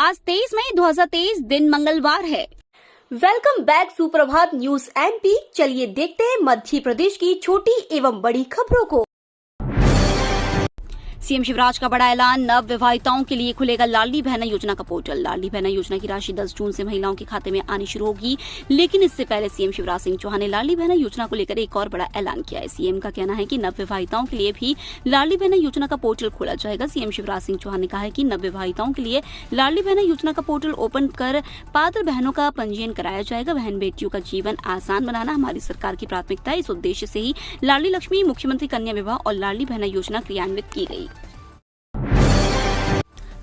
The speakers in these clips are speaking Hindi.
आज 23 मई 2023 दिन मंगलवार है। वेलकम बैक सुप्रभात न्यूज एमपी। चलिए देखते हैं मध्य प्रदेश की छोटी एवं बड़ी खबरों को। सीएम शिवराज का बड़ा ऐलान, नव विवाहिताओं के लिए खुलेगा लाडली बहना योजना का पोर्टल। लाडली बहना योजना की राशि 10 जून से महिलाओं के खाते में आनी शुरू होगी, लेकिन इससे पहले सीएम शिवराज सिंह चौहान ने लाडली बहना योजना को लेकर एक और बड़ा ऐलान किया है। सीएम का कहना है कि नव विवाहिताओं के लिए भी लाडली बहना योजना का पोर्टल खोला जाएगा। सीएम शिवराज सिंह चौहान ने कहा है कि नव विवाहिताओं के लिए लाडली बहना योजना का पोर्टल ओपन कर पात्र बहनों का पंजीयन कराया जाएगा। बहन बेटियों का जीवन आसान बनाना हमारी सरकार की प्राथमिकता है। इस उद्देश्य से ही लाडली लक्ष्मी, मुख्यमंत्री कन्या विवाह और लाडली बहना योजना क्रियान्वित की गई।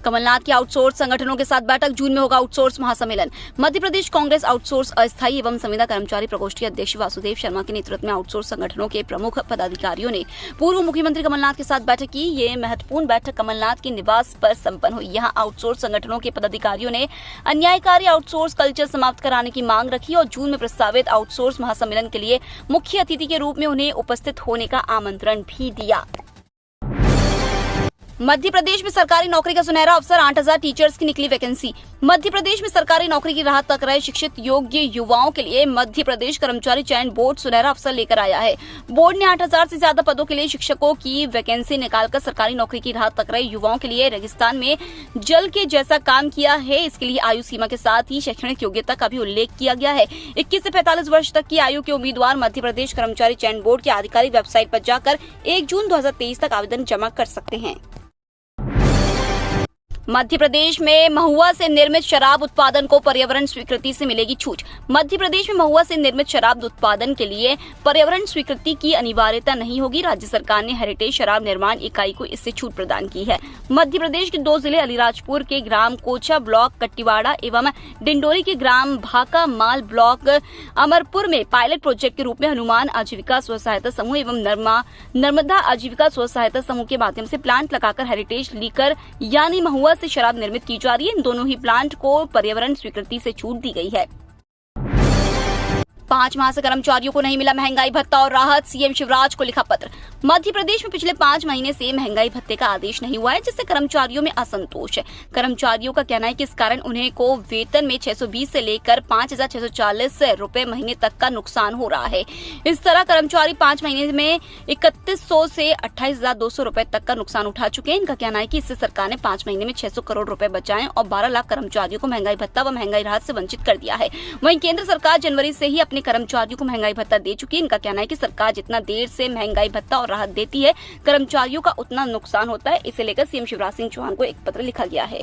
कमलनाथ की आउटसोर्स संगठनों के साथ बैठक, जून में होगा आउटसोर्स महासम्मेलन। मध्य प्रदेश कांग्रेस आउटसोर्स अस्थायी एवं संविदा कर्मचारी प्रकोष्ठ के अध्यक्ष वासुदेव शर्मा के नेतृत्व में आउटसोर्स संगठनों के प्रमुख पदाधिकारियों ने पूर्व मुख्यमंत्री कमलनाथ के साथ बैठक की। ये महत्वपूर्ण बैठक कमलनाथ के निवास पर संपन्न हुई। यहाँ आउटसोर्स संगठनों के पदाधिकारियों ने अन्यायकारी आउटसोर्स कल्चर समाप्त कराने की मांग रखी और जून में प्रस्तावित आउटसोर्स महासम्मेलन के लिए मुख्य अतिथि के रूप में उन्हें उपस्थित होने का आमंत्रण भी दिया। मध्य प्रदेश में सरकारी नौकरी का सुनहरा अवसर, 8000 टीचर्स की निकली वैकेंसी। मध्य प्रदेश में सरकारी नौकरी की राह तक रहे शिक्षित योग्य युवाओं के लिए मध्य प्रदेश कर्मचारी चयन बोर्ड सुनहरा अवसर लेकर आया है। बोर्ड ने 8000 से ज्यादा पदों के लिए शिक्षकों की वैकेंसी निकालकर सरकारी नौकरी की राह तक रहे युवाओं के लिए रेगिस्तान में जल के जैसा काम किया है। इसके लिए आयु सीमा के साथ ही शैक्षणिक योग्यता का भी उल्लेख किया गया है। 21 से 45 वर्ष तक की आयु के उम्मीदवार मध्य प्रदेश कर्मचारी चयन बोर्ड की आधिकारिक वेबसाइट पर जाकर 1 जून 2023 तक आवेदन जमा कर सकते हैं। मध्य प्रदेश में महुआ से निर्मित शराब उत्पादन को पर्यावरण स्वीकृति से मिलेगी छूट। मध्य प्रदेश में महुआ से निर्मित शराब उत्पादन के लिए पर्यावरण स्वीकृति की अनिवार्यता नहीं होगी। राज्य सरकार ने हेरिटेज शराब निर्माण इकाई को इससे छूट प्रदान की है। मध्य प्रदेश के 2 जिले अलीराजपुर के ग्राम कोचा ब्लॉक कट्टीवाड़ा एवं डिंडोरी के ग्राम भाका माल ब्लॉक अमरपुर में पायलट प्रोजेक्ट के रूप में हनुमान आजीविका स्व सहायता समूह एवं नर्मदा आजीविका स्व सहायता समूह के माध्यम से प्लांट लगाकर हेरिटेज लीकर यानी महुआ से शराब निर्मित की जा रही है। इन दोनों ही प्लांट को पर्यावरण स्वीकृति से छूट दी गई है। 5 माह से कर्मचारियों को नहीं मिला महंगाई भत्ता और राहत, सीएम शिवराज को लिखा पत्र। मध्य प्रदेश में पिछले 5 महीने से महंगाई भत्ते का आदेश नहीं हुआ है, जिससे कर्मचारियों में असंतोष है। कर्मचारियों का कहना है कि इस कारण उन्हें को वेतन में 620 से लेकर 5640 रुपए महीने तक का नुकसान हो रहा है। इस तरह कर्मचारी 5 महीने में 3100 से 28,200 रुपए तक का नुकसान उठा चुके हैं। इनका कहना है कि इससे सरकार ने 5 महीने में 600 करोड़ रुपए बचाए और 12 लाख कर्मचारियों को महंगाई भत्ता व महंगाई राहत से वंचित कर दिया है। वहीं केंद्र सरकार जनवरी से ही अपने कर्मचारियों को महंगाई भत्ता दे चुकी है। इनका कहना है कि सरकार जितना देर से महंगाई भत्ता और राहत देती है, कर्मचारियों का उतना नुकसान होता है। इसे लेकर सीएम शिवराज सिंह चौहान को एक पत्र लिखा गया है।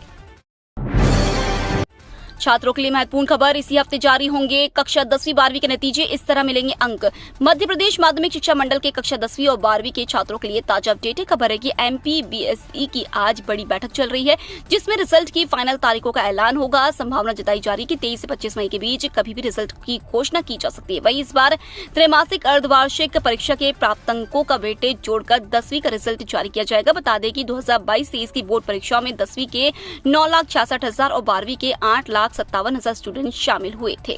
छात्रों के लिए महत्वपूर्ण खबर, इसी हफ्ते जारी होंगे कक्षा 10वीं 12वीं के नतीजे, इस तरह मिलेंगे अंक। मध्य प्रदेश माध्यमिक शिक्षा मंडल के कक्षा 10वीं और 12वीं के छात्रों के लिए ताजा अपडेटेड खबर है कि MPBSE की आज बड़ी बैठक चल रही है, जिसमें रिजल्ट की फाइनल तारीखों का ऐलान होगा। संभावना जताई जा रही कि 23 से 25 मई के बीच कभी भी रिजल्ट की घोषणा की जा सकती है। वहीं इस बार त्रैमासिक अर्धवार्षिक परीक्षा के प्राप्त अंकों का वेटेज जोड़कर 10वीं का रिजल्ट जारी किया जाएगा। बता दें कि 2022-23 की बोर्ड परीक्षाओं में 10वीं के 9,66,000 और 12वीं के 8,57,000 स्टूडेंट शामिल हुए थे।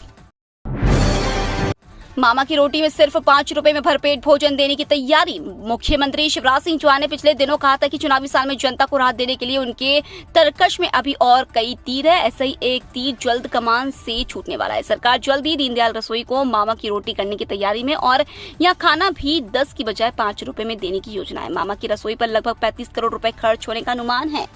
मामा की रोटी में सिर्फ 5 रुपए में भरपेट भोजन देने की तैयारी। मुख्यमंत्री शिवराज सिंह चौहान ने पिछले दिनों कहा था कि चुनावी साल में जनता को राहत देने के लिए उनके तरकश में अभी और कई तीर है। ऐसा ही एक तीर जल्द कमान से छूटने वाला है। सरकार जल्द ही दीनदयाल रसोई को मामा की रोटी करने की तैयारी में और यहाँ खाना भी 10 की बजाय 5 रुपए में देने की योजना है। मामा की रसोई पर लगभग 35 करोड़ रुपए खर्च होने का अनुमान है।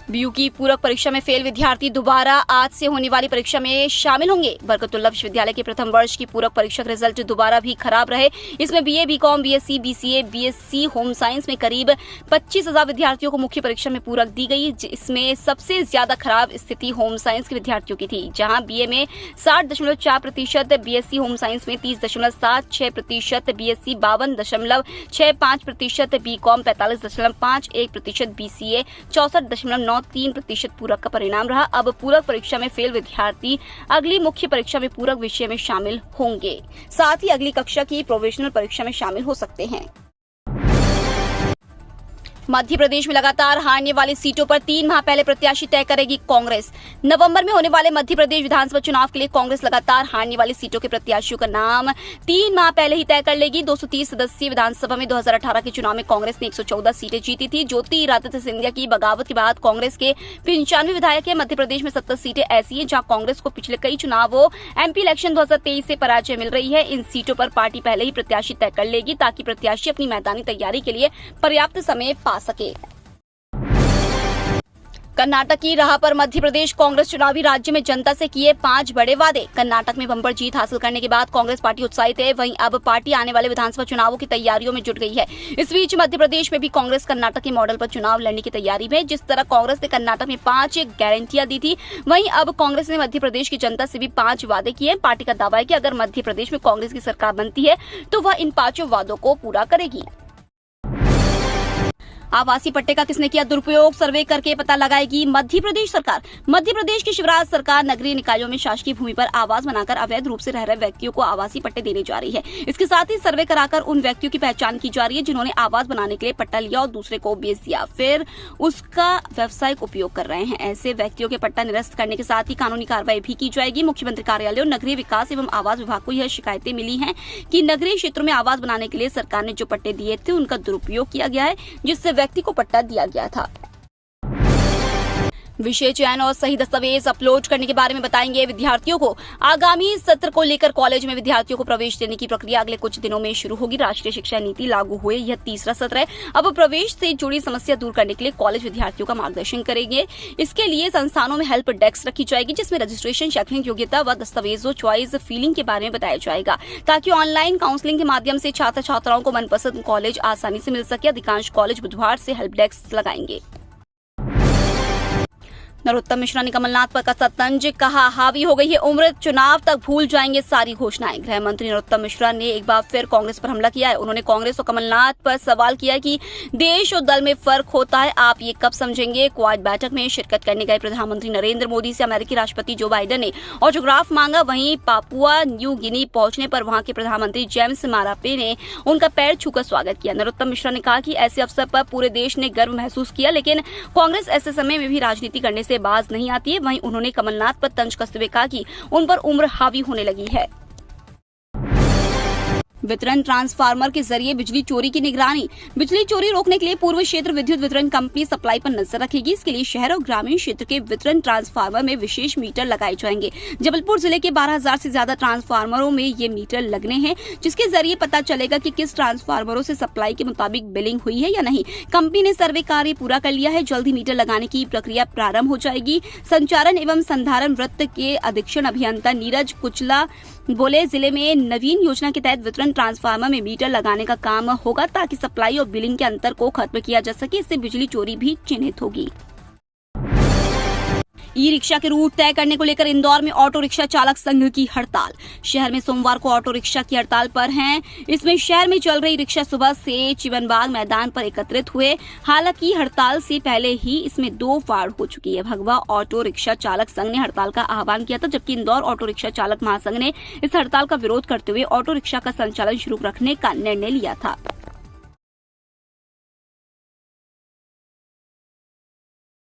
बीयू की पूरक परीक्षा में फेल विद्यार्थी दोबारा आज से होने वाली परीक्षा में शामिल होंगे। बरकतुल्लाह विश्वविद्यालय के प्रथम वर्ष की पूरक परीक्षा का रिजल्ट दोबारा भी खराब रहे। इसमें BA, BCom, BSc, BCA, BSc home science में करीब 25,000 विद्यार्थियों को मुख्य परीक्षा में पूरक दी गई। इसमें सबसे ज्यादा खराब स्थिति होम साइंस के विद्यार्थियों की थी, जहां बीए में 60.4%, बीएससी होम साइंस में 30.76%, बीएससी 52.65%, बीकॉम 45.51%, बीसीए 64.93% पूरक का परिणाम रहा। अब पूरक परीक्षा में फेल विद्यार्थी अगली मुख्य परीक्षा में पूरक विषय में शामिल होंगे। साथ ही अगली कक्षा की प्रोविजनल परीक्षा में शामिल हो सकते हैं। मध्य प्रदेश में लगातार हारने वाली सीटों पर 3 माह पहले प्रत्याशी तय करेगी कांग्रेस। नवंबर में होने वाले मध्य प्रदेश विधानसभा चुनाव के लिए कांग्रेस लगातार हारने वाली सीटों के प्रत्याशियों का नाम 3 माह पहले ही तय कर लेगी। 230 सदस्यीय विधानसभा में 2018 के चुनाव में कांग्रेस ने 114 सीटें जीती थी। ज्योतिरादित्य सिंधिया की बगावत के बाद कांग्रेस के 95 विधायक है। मध्य प्रदेश में 70 सीटें ऐसी हैं जहां कांग्रेस को पिछले कई चुनावों एमपी इलेक्शन 2023 से पराजय मिल रही है। इन सीटों पर पार्टी पहले ही प्रत्याशी तय कर लेगी ताकि प्रत्याशी अपनी मैदानी तैयारी के लिए पर्याप्त समय पा सके। कर्नाटक की राह पर मध्य प्रदेश कांग्रेस चुनावी राज्य में जनता से किए 5 बड़े वादे। कर्नाटक में बम्पर जीत हासिल करने के बाद कांग्रेस पार्टी उत्साहित है। वहीं अब पार्टी आने वाले विधानसभा चुनावों की तैयारियों में जुट गई है। इस बीच मध्य प्रदेश में भी कांग्रेस कर्नाटक के मॉडल पर चुनाव लड़ने की तैयारी में। जिस तरह कांग्रेस ने कर्नाटक में 5 गारंटियां दी थी, वहीं अब कांग्रेस ने मध्य प्रदेश की जनता से भी 5 वादे किए। पार्टी का दावा है कि अगर मध्य प्रदेश में कांग्रेस की सरकार बनती है तो वह इन 5 वादों को पूरा करेगी। आवासीय पट्टे का किसने किया दुरुपयोग, सर्वे करके पता लगाएगी मध्य प्रदेश सरकार। मध्य प्रदेश की शिवराज सरकार नगरीय निकायों में शासकीय भूमि पर आवास बनाकर अवैध रूप से रह रहे व्यक्तियों को आवासीय पट्टे देने जा रही है। इसके साथ ही सर्वे कराकर उन व्यक्तियों की पहचान की जा रही है जिन्होंने आवास बनाने के लिए पट्टा लिया और दूसरे को बेच दिया, फिर उसका व्यावसायिक उपयोग कर रहे हैं। ऐसे व्यक्तियों के पट्टा निरस्त करने के साथ ही कानूनी कार्रवाई भी की जाएगी। मुख्यमंत्री कार्यालय और नगरीय विकास एवं आवास विभाग को यह शिकायतें मिली हैं कि नगरीय क्षेत्रों में आवास बनाने के लिए सरकार ने जो पट्टे दिए थे उनका दुरुपयोग किया गया है, जिससे व्यक्ति को पट्टा दिया गया था। विषय चयन और सही दस्तावेज अपलोड करने के बारे में बताएंगे विद्यार्थियों को। आगामी सत्र को लेकर कॉलेज में विद्यार्थियों को प्रवेश देने की प्रक्रिया अगले कुछ दिनों में शुरू होगी। राष्ट्रीय शिक्षा नीति लागू हुए यह 3रा सत्र है। अब प्रवेश से जुड़ी समस्या दूर करने के लिए कॉलेज विद्यार्थियों का मार्गदर्शन करेंगे। इसके लिए संस्थानों में हेल्प डेस्क रखी जाएगी जिसमें रजिस्ट्रेशन, शैक्षणिक योग्यता व दस्तावेजों, चॉइस फिलिंग के बारे में बताया जाएगा ताकि ऑनलाइन काउंसलिंग के माध्यम से छात्र छात्राओं को मनपसंद कॉलेज आसानी से मिल सके। अधिकांश कॉलेज बुधवार से हेल्प डेस्क लगाएंगे। नरोत्तम मिश्रा ने कमलनाथ पर कसा तंज, कहा हावी हो गई है उम्र, चुनाव तक भूल जाएंगे सारी घोषणाएं। गृह मंत्री नरोत्तम मिश्रा ने एक बार फिर कांग्रेस पर हमला किया है। उन्होंने कांग्रेस और कमलनाथ पर सवाल किया कि देश और दल में फर्क होता है, आप ये कब समझेंगे। क्वाड बैठक में शिरकत करने गए प्रधानमंत्री नरेंद्र मोदी से अमेरिकी राष्ट्रपति जो बाइडेन ने ऑटोग्राफ मांगा। वहीं पापुआ न्यू गिनी पहुंचने पर वहां के प्रधानमंत्री जेम्स मारापे ने उनका पैर छूकर स्वागत किया। नरोत्तम मिश्रा ने कहा कि ऐसे अवसर पर पूरे देश ने गर्व महसूस किया, लेकिन कांग्रेस ऐसे समय में भी राजनीति करने से बाज नहीं आती है। वहीं उन्होंने कमलनाथ पर तंज कसते हुए कहा कि उन पर उम्र हावी होने लगी है। वितरण ट्रांसफार्मर के जरिए बिजली चोरी की निगरानी। बिजली चोरी रोकने के लिए पूर्व क्षेत्र विद्युत वितरण कंपनी सप्लाई पर नजर रखेगी। इसके लिए शहर और ग्रामीण क्षेत्र के वितरण ट्रांसफार्मर में विशेष मीटर लगाए जाएंगे। जबलपुर जिले के 12,000 से ज्यादा ट्रांसफार्मरों में ये मीटर लगने हैं, जिसके जरिए पता चलेगा कि किस ट्रांसफार्मरों से सप्लाई के मुताबिक बिलिंग हुई है या नहीं। कंपनी ने सर्वे कार्य पूरा कर लिया है। जल्द ही मीटर लगाने की प्रक्रिया प्रारंभ हो जाएगी। संचारण एवं संधारण वृत्त के अधीक्षण अभियंता नीरज कुचला बोले, जिले में नवीन योजना के तहत वितरण ट्रांसफार्मर में मीटर लगाने का काम होगा ताकि सप्लाई और बिलिंग के अंतर को खत्म किया जा सके। इससे बिजली चोरी भी चिन्हित होगी। ई रिक्शा के रूट तय करने को लेकर इंदौर में ऑटो रिक्शा चालक संघ की हड़ताल। शहर में सोमवार को ऑटो रिक्शा की हड़ताल पर हैं। इसमें शहर में चल रही रिक्शा सुबह से चिवनबाग मैदान पर एकत्रित हुए। हालांकि हड़ताल से पहले ही इसमें 2 फाड़ हो चुकी है। भगवा ऑटो रिक्शा चालक संघ ने हड़ताल का आह्वान किया था, जबकि इंदौर ऑटो रिक्शा चालक महासंघ ने इस हड़ताल का विरोध करते हुए ऑटो रिक्शा का संचालन शुरू रखने का निर्णय लिया था।